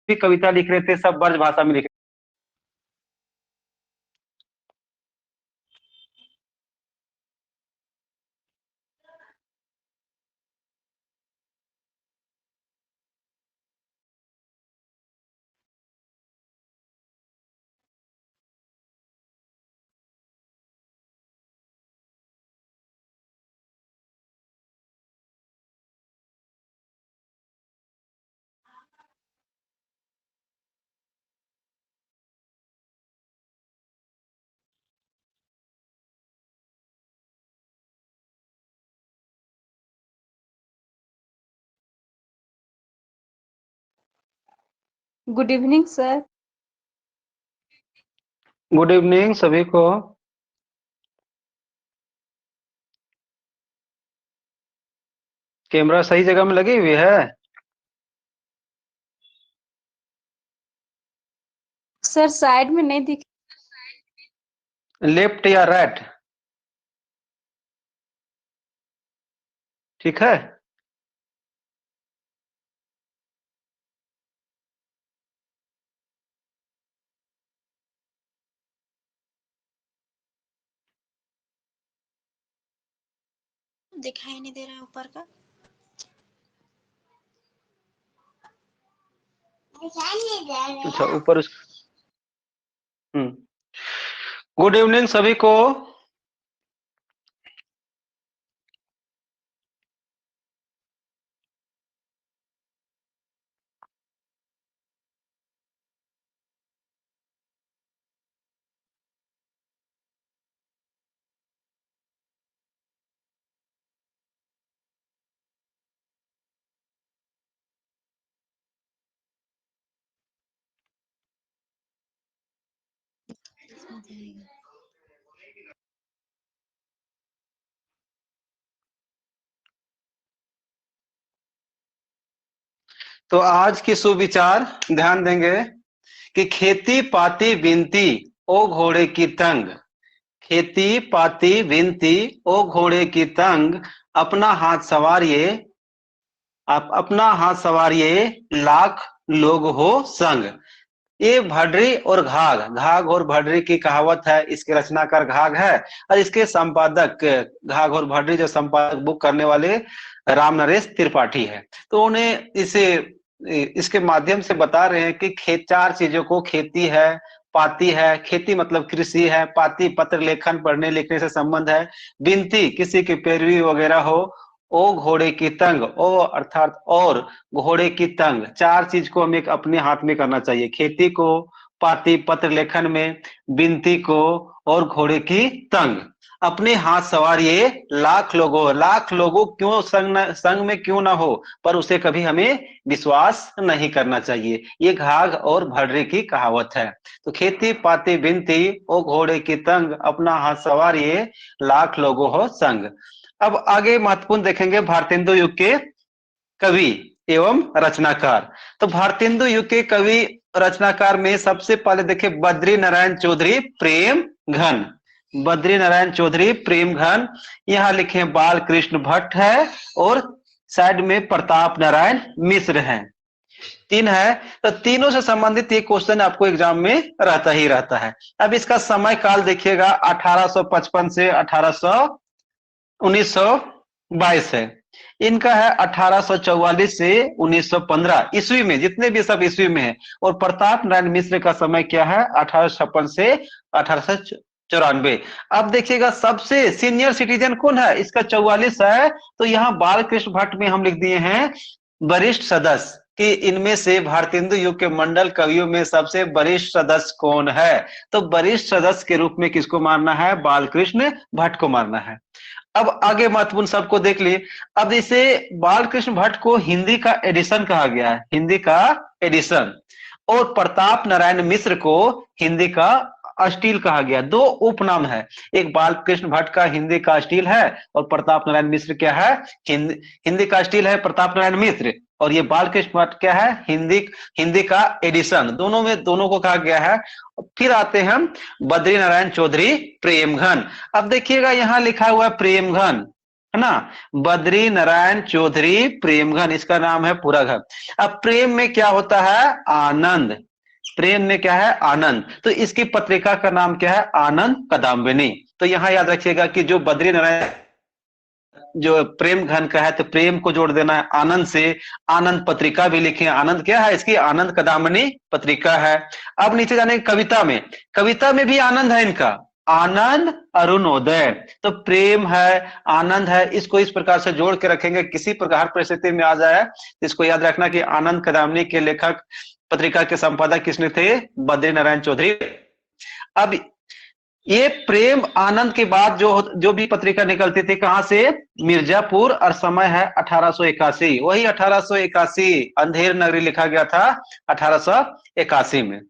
भी कविता लिख रहे थे सब ब्रज भाषा में लिख। Good evening sir. Good evening सभी को। कैमरा सही जगह में लगी हुई है? सर साइड में नहीं दिख। लेफ्ट या राइट? ठीक है। दिखाई नहीं दे रहा है ऊपर का। अच्छा ऊपर गुड इवनिंग सभी को। तो आज की सुविचार ध्यान देंगे कि खेती पाती बिनती ओ घोड़े की तंग। खेती पाती बिनती ओ घोड़े की तंग, अपना हाथ सवारिये, आप अपना हाथ सवारिये, लाख लोग हो संग। ये भड्री और घाघ, घाघ और भड्री की कहावत है। इसके रचनाकार घाघ है और इसके संपादक, घाघ और भड्री जो संपादक बुक करने वाले राम नरेश त्रिपाठी है। तो उन्हें इसे इसके माध्यम से बता रहे हैं कि खेत, चार चीजों को, खेती है, पाती है, खेती मतलब कृषि है, पाती पत्र लेखन पढ़ने लिखने से संबंध है, बिनती किसी की पैरवी वगैरह हो, ओ घोड़े की तंग, ओ अर्थात और घोड़े की तंग, चार चीज को हमें अपने हाथ में करना चाहिए। खेती को, पाती पत्र लेखन में, बिनती को और घोड़े की तंग। अपने हाथ सवार ये लाख लोगों क्यों संग में क्यों ना हो, पर उसे कभी हमें विश्वास नहीं करना चाहिए। ये घाघ और भड्री की कहावत है। तो खेती पाती बिनती ओ घोड़े की तंग, अपना हाथ सवार ये लाख लोगों हो संग। अब आगे महत्वपूर्ण देखेंगे भारतेंदु युग के कवि एवं रचनाकार। तो भारतेंदु युग के कवि रचनाकार में सबसे पहले देखिए बद्री नारायण चौधरी प्रेम घन। बद्री नारायण चौधरी प्रेम घन, यहाँ लिखे बाल कृष्ण भट्ट है और साइड में प्रताप नारायण मिश्र हैं। तीन है। तो तीनों से संबंधित ये क्वेश्चन आपको एग्जाम में रहता ही रहता है। अब इसका समय काल देखिएगा 1855 से 1922 है। इनका है 1844 से 1915 ईस्वी में, जितने भी सब ईस्वी में है। और प्रताप नारायण मिश्र का समय क्या है? 1856 से 1894। अब देखिएगा सबसे सीनियर सिटीजन कौन है? इसका 44 है। तो यहाँ बालकृष्ण भट्ट में हम लिख दिए हैं वरिष्ठ सदस्य कि इनमें से भारतेंदु युग के मंडल कवियों में सबसे वरिष्ठ सदस्य कौन है? तो वरिष्ठ सदस्य के रूप में किसको मानना है? बालकृष्ण भट्ट को मानना है। अब आगे महत्वपूर्ण सबको देख लिए। अब इसे बालकृष्ण भट्ट को हिंदी का एडिशन कहा गया है, हिंदी का एडिशन। और प्रताप नारायण मिश्र को हिंदी का अस्टील कहा गया। दो उपनाम है, एक बालकृष्ण भट्ट का हिंदी का अस्टील है और प्रताप नारायण मिश्र क्या है? हिंदी का अस्टील है प्रताप नारायण मिश्र, और ये बालकृष्ण भट्ट क्या है? हिंदी का एडिशन। दोनों में दोनों को कहा गया है। फिर आते हैं बद्री नारायण चौधरी प्रेमघन। अब देखिएगा यहाँ लिखा हुआ है प्रेमघन, है ना। बद्री नारायण चौधरी प्रेमघन, इसका नाम है पूरा घर। अब प्रेम में क्या होता है? आनंद। प्रेम में क्या है? आनंद। तो इसकी पत्रिका का नाम क्या है? आनंद कदम्बिनी। तो यहां याद रखिएगा कि जो बद्री नारायण जो प्रेम घन का है तो प्रेम को जोड़ देना है आनंद से। आनंद पत्रिका भी लिखे, आनंद क्या है इसकी? आनंद कदामनी पत्रिका है। अब नीचे जाने कविता में, कविता में भी आनंद है इनका, आनंद अरुणोदय। तो प्रेम है, आनंद है, इसको इस प्रकार से जोड़ के रखेंगे, किसी प्रकार परिस्थिति में आ जाए तो इसको याद रखना कि आनंद कदामनी के लेखक, पत्रिका के संपादक किसने थे? बद्री नारायण चौधरी। अब ये प्रेम आनंद के बाद जो भी पत्रिका निकलती थी कहां से? मिर्जापुर, और समय है 1881। वही 1881 अंधेर नगरी लिखा गया था 1881 में।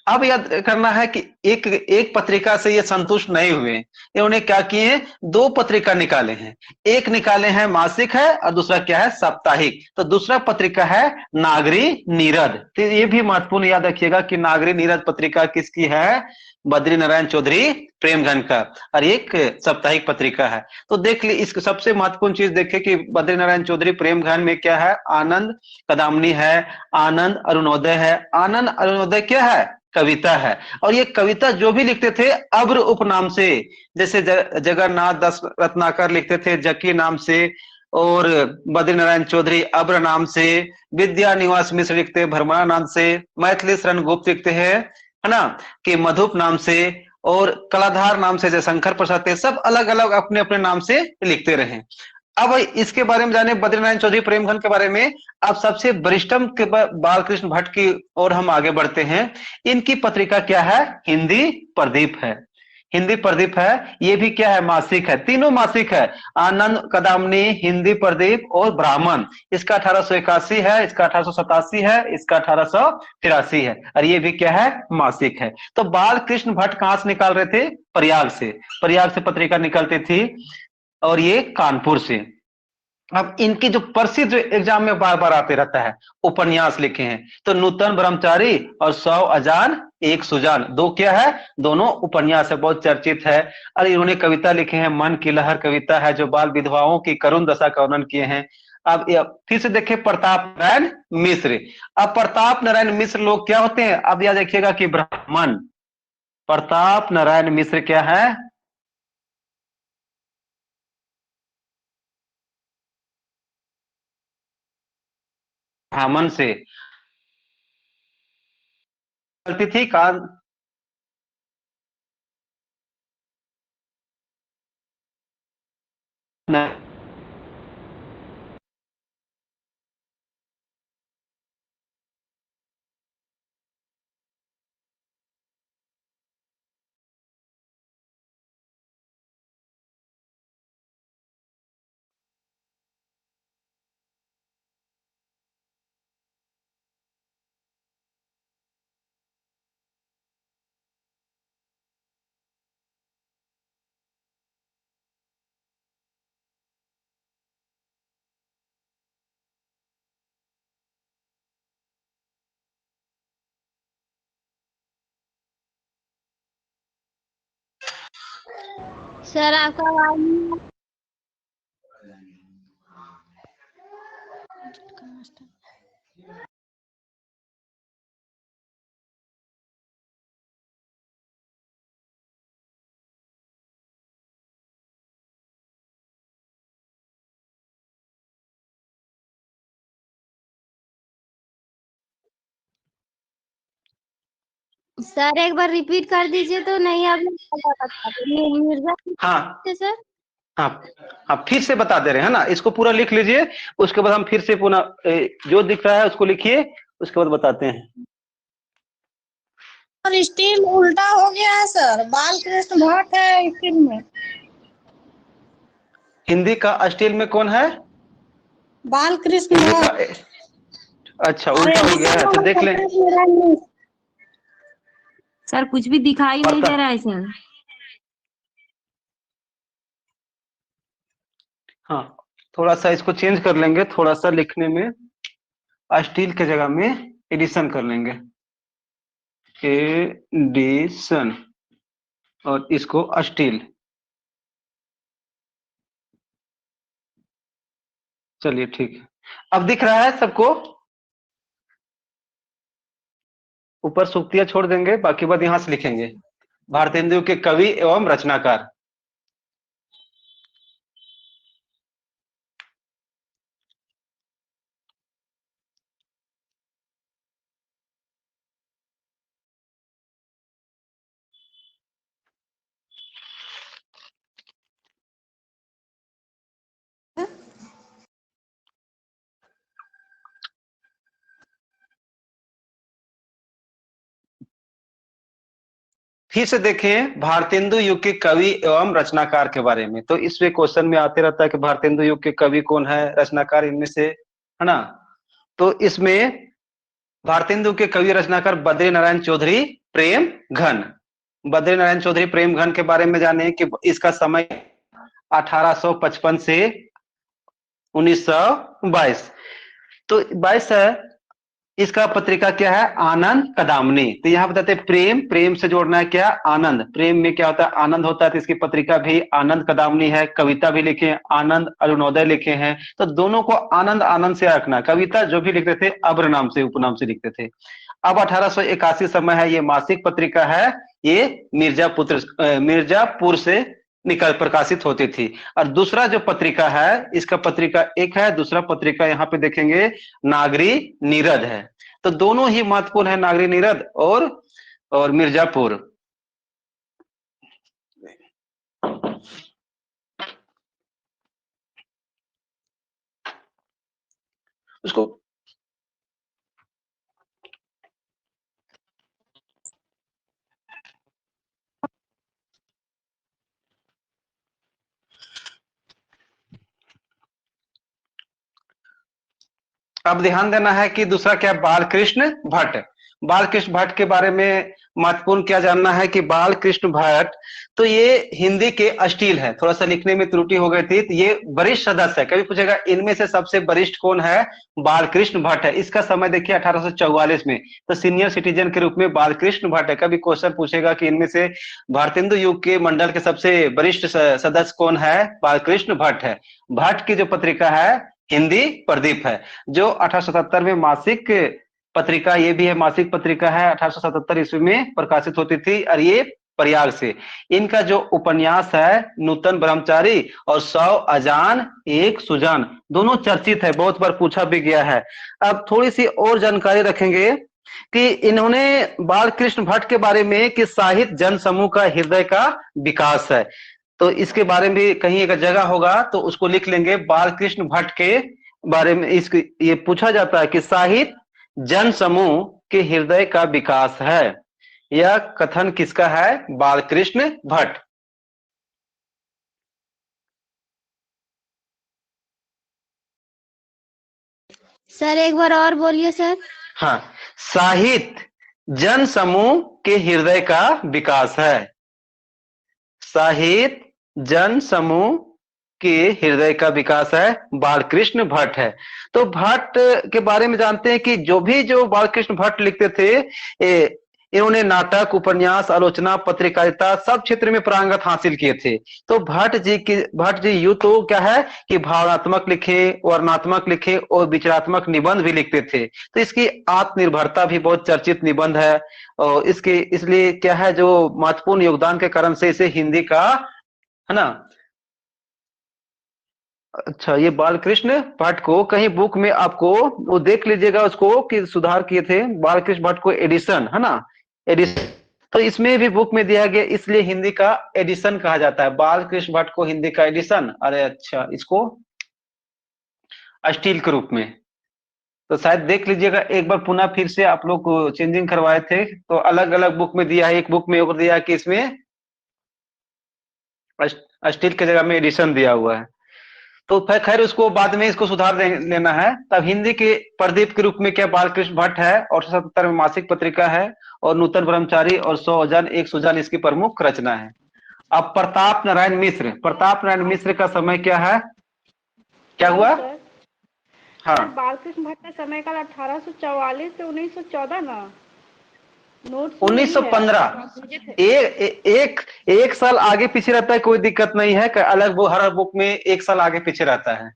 अब याद करना है कि एक एक पत्रिका से ये संतुष्ट नहीं हुए, इन्होंने क्या किए? दो पत्रिका निकाले हैं। एक निकाले हैं मासिक है और दूसरा क्या है? साप्ताहिक। तो दूसरा पत्रिका है नागरी नीरद। तो ये भी महत्वपूर्ण याद रखिएगा कि नागरी नीरद पत्रिका किसकी है? बद्री नारायण चौधरी प्रेमघन का, और एक साप्ताहिक पत्रिका है। तो देख ली, इसको सबसे महत्वपूर्ण चीज देखे कि बद्री नारायण चौधरी प्रेमघन में क्या है? आनंद कदामनी है, आनंद अरुणोदय है। आनंद अरुणोदय क्या है? कविता है। और ये कविता जो भी लिखते थे अब्र उपनाम से, जैसे जगन्नाथ दास रत्नाकर लिखते थे जकी नाम से, और बद्री नारायण चौधरी अब्र नाम से, विद्या निवास मिश्र लिखते भरमणा नाम से, मैथिली शरण गुप्त लिखते हैं, है ना, कि मधुप नाम से, और कलाधार नाम से जयशंकर प्रसाद थे, सब अलग अलग अपने अपने नाम से लिखते रहे। अब इसके बारे में जाने बद्री नारायण चौधरी प्रेमघन के बारे में। अब सबसे वरिष्ठम के बालकृष्ण भट्ट की ओर हम आगे बढ़ते हैं। इनकी पत्रिका क्या है? हिंदी प्रदीप है। हिंदी प्रदीप है, ये भी क्या है? मासिक है। तीनों मासिक है, आनंद कदामनी, हिंदी प्रदीप और ब्राह्मण। इसका 1881 है, इसका 1887 है, इसका 1883 है, और ये भी क्या है? मासिक है। तो बालकृष्ण भट्ट कहां से निकाल रहे थे? प्रयाग से। प्रयाग से पत्रिका निकलती थी, और ये कानपुर से। अब इनकी जो प्रसिद्ध एग्जाम में बार बार आते रहता है, उपन्यास लिखे हैं। तो नूतन ब्रह्मचारी और 100 अजान एक सुजान, दो क्या है? दोनों उपन्यास है, बहुत चर्चित है। और इन्होंने कविता लिखे हैं, मन की लहर कविता है जो बाल विधवाओं की करुण दशा का वर्णन किए हैं। अब फिर से देखिए प्रताप नारायण मिश्र। अब प्रताप नारायण मिश्र लोग क्या होते हैं? अब यह देखिएगा कि ब्राह्मण। प्रताप नारायण मिश्र क्या है? ब्राह्मण से चलती थी कान। सर आपका आवाज नहीं सर एक बार रिपीट कर दीजिए तो नहीं आपने मिर्जा हाँ थे सर। हाँ हाँ, फिर से बता दे रहे हैं ना, इसको पूरा लिख लीजिए, उसके बाद हम फिर से पुनः जो दिख रहा है उसको लिखिए, उसके बाद बताते हैं। और स्टील उल्टा हो गया है सर, बालकृष्ण भट्ट है स्टील में। हिंदी का स्टील में कौन है? बालकृष्ण हिंदी का भट्ट। अच्छा, उल्टा हो गया है तो देख लें। सर कुछ भी दिखाई नहीं पता दे रहा है सर। हाँ, थोड़ा सा इसको चेंज कर लेंगे, थोड़ा सा लिखने में स्टील के जगह में एडिशन कर लेंगे, एडिशन, और इसको स्टील। चलिए ठीक है, अब दिख रहा है सबको? ऊपर सूक्तियां छोड़ देंगे, बाकी बात यहां से लिखेंगे। भारतेंदु के कवि एवं रचनाकार। फिर से देखें भारतेंदु युग के कवि एवं रचनाकार के बारे में। तो इसमें क्वेश्चन में आते रहता है कि भारतेंदु युग के कवि कौन है, रचनाकार इनमें से, है ना। तो इसमें भारतेंदु के कवि रचनाकार बद्री नारायण चौधरी प्रेम घन। बद्री नारायण चौधरी प्रेम घन के बारे में जाने कि इसका समय 1855 से 1922। तो 22 है। इसका पत्रिका क्या है? आनंद कदामनी। तो यहाँ बताते हैं प्रेम, प्रेम से जोड़ना है क्या? आनंद। प्रेम में क्या होता है? आनंद होता है। तो इसकी पत्रिका भी आनंद कदामनी है। कविता भी लिखे हैं, आनंद अरुणोदय लिखे हैं। तो दोनों को आनंद आनंद से रखना। कविता जो भी लिखते थे अब्र नाम से, उपनाम से लिखते थे। अब 1881 समय है, ये मासिक पत्रिका है, ये मिर्जापुर से निकल प्रकाशित होती थी। और दूसरा जो पत्रिका है, इसका पत्रिका एक है, दूसरा पत्रिका यहाँ पे देखेंगे नागरी नीरद है। तो दोनों ही महत्वपूर्ण है, नागरी नीरद और मिर्जापुर। उसको अब ध्यान देना है कि दूसरा क्या? बालकृष्ण भट्ट। बालकृष्ण भट्ट के बारे में महत्वपूर्ण क्या जानना है कि बालकृष्ण भट्ट, तो ये हिंदी के अश्लील है, थोड़ा सा लिखने में त्रुटि हो गई थी। तो ये वरिष्ठ सदस्य है। कभी पूछेगा इनमें से सबसे वरिष्ठ कौन है? बालकृष्ण भट्ट है। इसका समय देखिए 1844 में। तो सीनियर सिटीजन के रूप में बालकृष्ण भट्ट है। कभी क्वेश्चन पूछेगा कि इनमें से भारतेंदु युग के मंडल के सबसे वरिष्ठ सदस्य कौन है? बालकृष्ण भट्ट है। भट्ट की जो पत्रिका है हिंदी प्रदीप है, जो 1877 में मासिक पत्रिका, ये भी है मासिक पत्रिका है, 1877 ईस्वी में प्रकाशित होती थी। और ये प्रयाग से। इनका जो उपन्यास है नूतन ब्रह्मचारी और 100 अजान एक सुजान, दोनों चर्चित है, बहुत बार पूछा भी गया है। अब थोड़ी सी और जानकारी रखेंगे कि इन्होंने बालकृष्ण भट्ट के बारे में कि साहित्य जन समूह का हृदय का विकास है। तो इसके बारे में भी कहीं एक जगह होगा तो उसको लिख लेंगे। बालकृष्ण भट्ट के बारे में ये पूछा जाता है कि साहित्य जन समूह के हृदय का विकास है। यह कथन किसका है? बालकृष्ण भट्ट। सर एक बार और बोलिए सर। हाँ, साहित्य जन समूह के हृदय का विकास है। साहित्य जन समूह के हृदय का विकास है, बालकृष्ण भट्ट है। तो भट्ट के बारे में जानते हैं कि जो बालकृष्ण भट्ट लिखते थे, इन्होंने नाटक, उपन्यास, आलोचना, पत्रकारिता सब क्षेत्र में पारंगत हासिल किए थे। तो भट्ट जी यूं तो क्या है कि भावनात्मक लिखे, वर्णनात्मक लिखे और विचारात्मक निबंध भी लिखते थे। तो इसकी आत्मनिर्भरता भी बहुत चर्चित निबंध है। और इसलिए क्या है, जो महत्वपूर्ण योगदान के कारण से इसे हिंदी का, है ना। अच्छा, ये बालकृष्ण भट्ट को कहीं बुक में आपको वो देख लीजिएगा उसको कि सुधार किए थे बालकृष्ण भट्ट को, एडिशन, है ना, एडिशन। तो इसमें भी बुक में दिया गया, इसलिए हिंदी का एडिशन कहा जाता है। बालकृष्ण भट्ट को हिंदी का एडिशन। अरे अच्छा, इसको स्टील के रूप में। तो शायद देख लीजिएगा एक बार पुनः, फिर से आप लोग चेंजिंग करवाए थे तो अलग अलग बुक में दिया है। एक बुक में और दिया कि इसमें स्टील की जगह में एडिशन दिया हुआ है। तो खैर उसको बाद में इसको सुधार लेना है। तब हिंदी के प्रदीप के रूप में क्या बालकृष्ण भट्ट है, और 77 में मासिक पत्रिका है, और नूतन ब्रह्मचारी और 100 अजान एक सुजान इसकी प्रमुख रचना है। अब प्रताप नारायण मिश्र। प्रताप नारायण मिश्र का समय क्या है? क्या हुआ? हाँ, बालकृष्ण भट्ट का समय काल 1844 से 1914 ना। 1915। एक साल आगे पीछे रहता है, कोई दिक्कत नहीं है। अलग वो हर बुक में एक साल आगे पीछे रहता है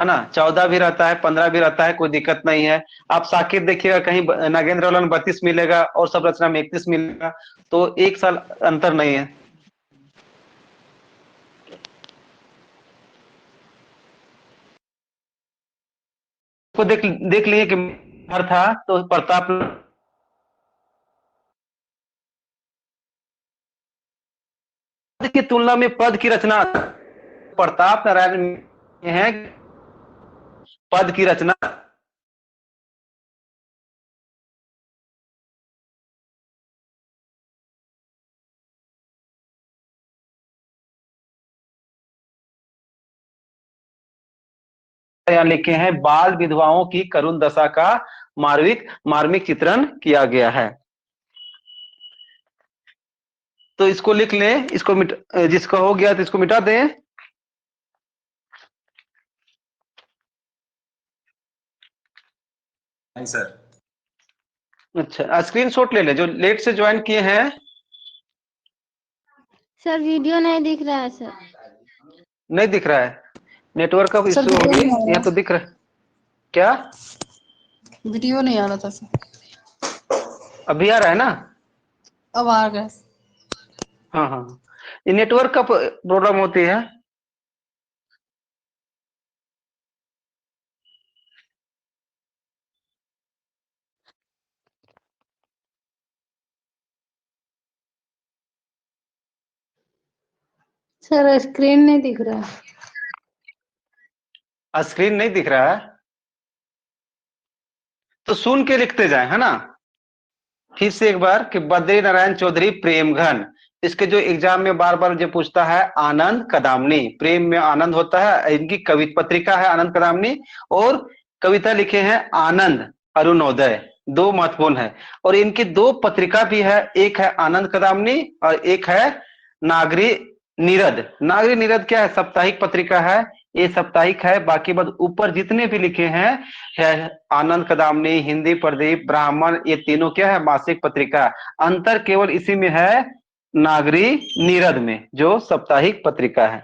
है ना, 14 भी रहता है, 15 भी रहता है, कोई दिक्कत नहीं है। आप साकिब देखिएगा, कहीं नागेंद्र वाला में 32 मिलेगा और सब रचना में 31 मिलेगा, तो 1 साल अंतर नहीं है। को देख देख लिए कि हर था तो प्रताप की तुलना में पद की रचना प्रताप नारायण में है, पद की रचना यहाँ लिखे हैं, बाल विधवाओं की करुण दशा का मार्मिक मार्मिक चित्रण किया गया है। तो इसको लिख लें, इसको जिसका हो गया तो इसको मिटा दें। नहीं सर। अच्छा, स्क्रीनशॉट ले ले जो लेट से ज्वाइन किए हैं। सर वीडियो नहीं दिख रहा है सर। नहीं दिख रहा है, नेटवर्क का सर इश्यू वीडियो होगी। नहीं आ रहा। यहाँ तो दिख रहा है क्या? वीडियो नहीं आ रहा था सर। अभी आ रहा है ना? अब आ गया। हाँ हाँ, ये नेटवर्क का प्रॉब्लम होती है। सर स्क्रीन नहीं दिख रहा है। स्क्रीन नहीं दिख रहा है तो सुन के लिखते जाए, है ना। फिर से एक बार कि बद्री नारायण चौधरी प्रेमघन, इसके जो एग्जाम में बार बार जो पूछता है, आनंद कदामनी, प्रेम में आनंद होता है, इनकी कविता पत्रिका है आनंद कदामनी, और कविता लिखे हैं आनंद अरुणोदय, दो महत्वपूर्ण है। और इनकी दो पत्रिका भी है, एक है आनंद कदामनी और एक है नागरी नीरद। नागरी नीरद क्या है? साप्ताहिक पत्रिका है, ये साप्ताहिक है। बाकी बात ऊपर जितने भी लिखे हैं है आनंद कदामनी, हिंदी प्रदीप, ब्राह्मण, ये तीनों क्या है? मासिक पत्रिका। अंतर केवल इसी में है, नागरी नीरद में, जो साप्ताहिक पत्रिका है।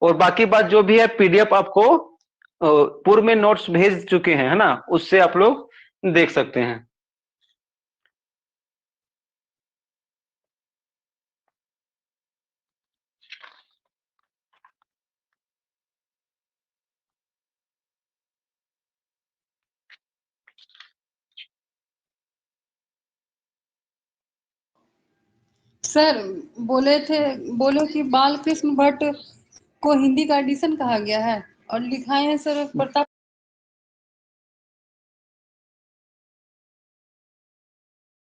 और बाकी बात जो भी है पीडीएफ आपको पूर्व में नोट्स भेज चुके हैं, है ना, उससे आप लोग देख सकते हैं। सर बोले कि बाल कृष्ण भट्ट को हिंदी का एडिशन कहा गया है और लिखाए हैं सर प्रताप